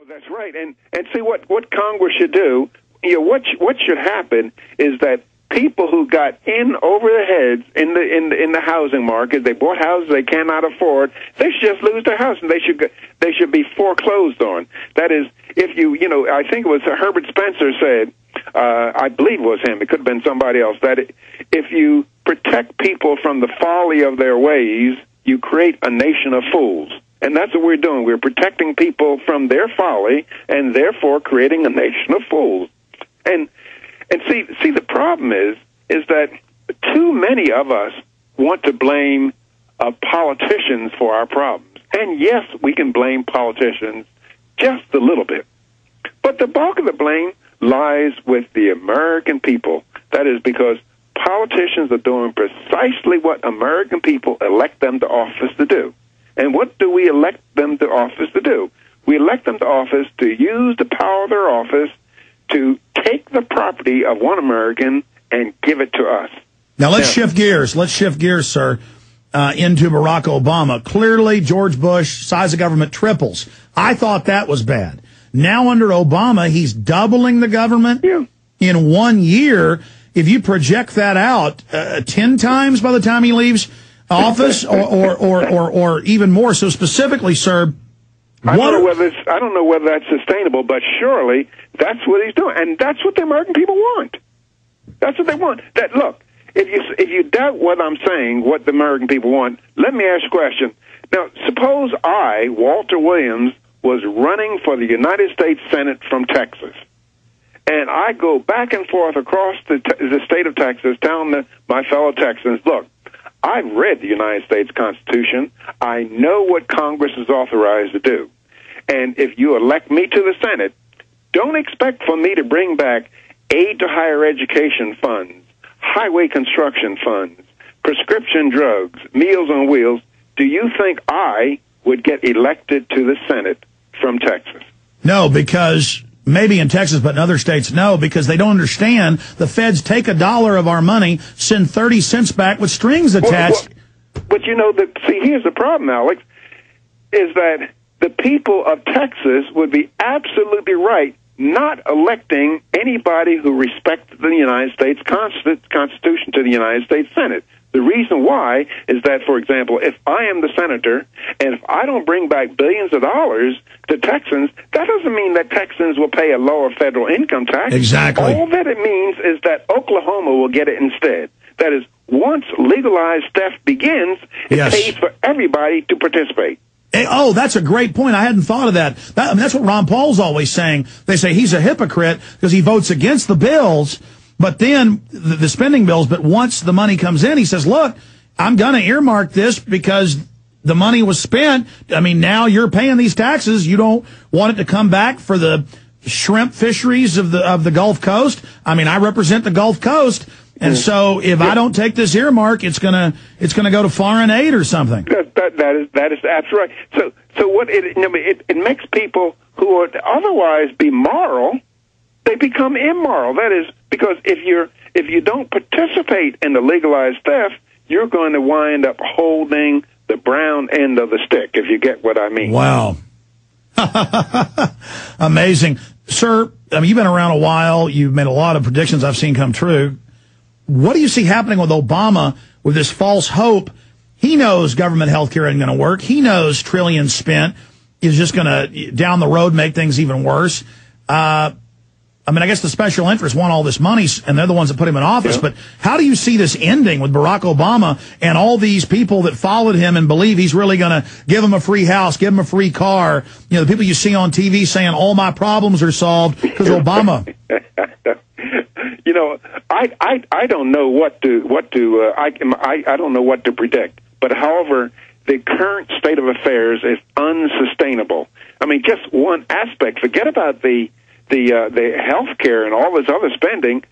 That's right. And see what Congress should do. What should happen is that people who got in over their heads in the housing market, they bought houses they cannot afford, they should just lose their house and they should be foreclosed on. That is, if I think it was Herbert Spencer said, I believe it was him, it could have been somebody else, that if you protect people from the folly of their ways, you create a nation of fools. And that's what we're doing. We're protecting people from their folly and therefore creating a nation of fools. And see, the problem is that too many of us want to blame politicians for our problems. And yes, we can blame politicians just a little bit. But the bulk of the blame lies with the American people. That is because politicians are doing precisely what American people elect them to office to do. And what do we elect them to office to do? We elect them to office to use the power of their office to take the property of one American and give it to us. Now, let's shift gears. Let's shift gears, sir, into Barack Obama. Clearly, George Bush, size of government triples. I thought that was bad. Now, under Obama, he's doubling the government in 1 year. If you project that out 10 times by the time he leaves office or even more. So specifically, sir, I don't know whether that's sustainable, but surely that's what he's doing, and that's what the American people want. That's what they want. Look, if you doubt what I'm saying, what the American people want, let me ask you a question. Now, suppose I, Walter Williams, was running for the United States Senate from Texas, and I go back and forth across the state of Texas, telling my fellow Texans, look, I've read the United States Constitution. I know what Congress is authorized to do. And if you elect me to the Senate, don't expect for me to bring back aid to higher education funds, highway construction funds, prescription drugs, Meals on Wheels. Do you think I would get elected to the Senate from Texas? No, because maybe in Texas, but in other states, no, because they don't understand the feds take $1 of our money, send 30 cents back with strings attached. But here's the problem, Alex, is that the people of Texas would be absolutely right not electing anybody who respected the United States Constitution to the United States Senate. The reason why is that, for example, if I am the senator and if I don't bring back billions of dollars to Texans, that doesn't mean that Texans will pay a lower federal income tax. Exactly. All that it means is that Oklahoma will get it instead. That is, once legalized theft begins, it pays for everybody to participate. Oh, that's a great point. I hadn't thought of that. That's what Ron Paul's always saying. They say he's a hypocrite because he votes against the bills, but then the spending bills. But once the money comes in, he says, look, I'm going to earmark this because the money was spent. I mean, now you're paying these taxes. You don't want it to come back for the shrimp fisheries of the Gulf Coast. I mean, I represent the Gulf Coast. And so if I don't take this earmark, it's gonna go to foreign aid or something. That is absolutely right. So what it makes people who would otherwise be moral, they become immoral. That is because if you don't participate in the legalized theft, you're going to wind up holding the brown end of the stick, if you get what I mean. Wow. Amazing. Sir, I mean, you've been around a while. You've made a lot of predictions I've seen come true. What do you see happening with Obama with this false hope? He knows government health care isn't going to work. He knows trillions spent is just going to, down the road, make things even worse. I mean, I guess the special interests want all this money, and they're the ones that put him in office. Yeah. But how do you see this ending with Barack Obama and all these people that followed him and believe he's really going to give them a free house, give them a free car? You know, the people you see on TV saying all my problems are solved because Obama. You know, I don't know I don't know what to predict. But however, the current state of affairs is unsustainable. I mean, just one aspect. Forget about the health care and all this other spending.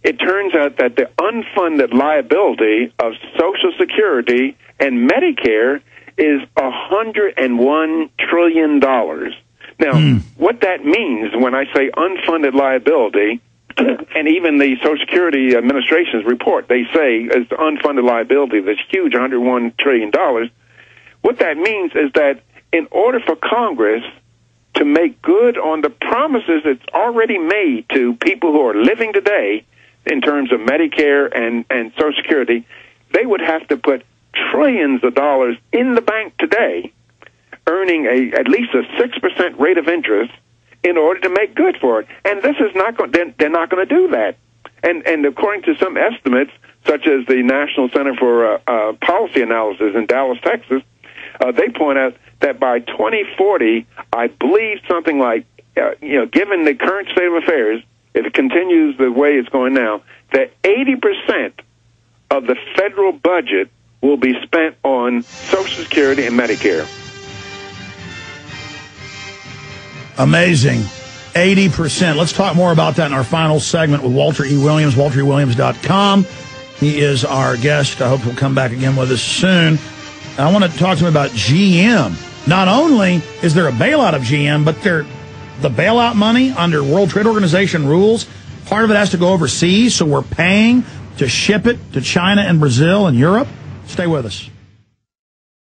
It turns out that the unfunded liability of Social Security and Medicare is $101 trillion. Now, what that means when I say unfunded liability, and even the Social Security Administration's report, they say is the unfunded liability, this huge $101 trillion. What that means is that in order for Congress to make good on the promises it's already made to people who are living today in terms of Medicare and Social Security, they would have to put trillions of dollars in the bank today, earning at least a 6% rate of interest in order to make good for it. And this is not going. They're not going to do that. And according to some estimates, such as the National Center for Policy Analysis in Dallas, Texas, they point out that by 2040, I believe something like, given the current state of affairs, if it continues the way it's going now, that 80% of the federal budget will be spent on Social Security and Medicare. Amazing. 80%. Let's talk more about that in our final segment with Walter E. Williams, waltereWilliams.com. He is our guest. I hope he'll come back again with us soon. I want to talk to him about GM. Not only is there a bailout of GM, but the bailout money under World Trade Organization rules, part of it has to go overseas, so we're paying to ship it to China and Brazil and Europe. Stay with us.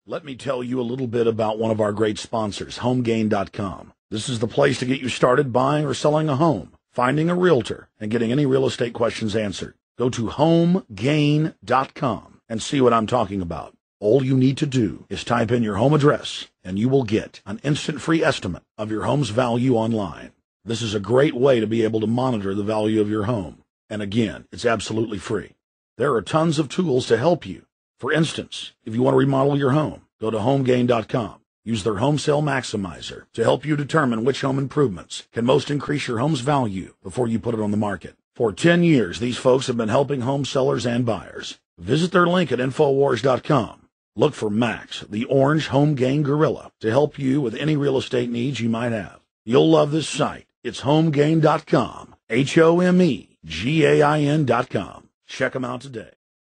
Let me tell you a little bit about one of our great sponsors, HomeGain.com. This is the place to get you started buying or selling a home, finding a realtor, and getting any real estate questions answered. Go to HomeGain.com and see what I'm talking about. All you need to do is type in your home address, and you will get an instant free estimate of your home's value online. This is a great way to be able to monitor the value of your home. And again, it's absolutely free. There are tons of tools to help you. For instance, if you want to remodel your home, go to HomeGain.com. Use their Home Sale Maximizer to help you determine which home improvements can most increase your home's value before you put it on the market. For 10 years, these folks have been helping home sellers and buyers. Visit their link at Infowars.com. Look for Max, the orange Home Gain Gorilla, to help you with any real estate needs you might have. You'll love this site. It's HomeGain.com, HomeGain.com. Check them out today.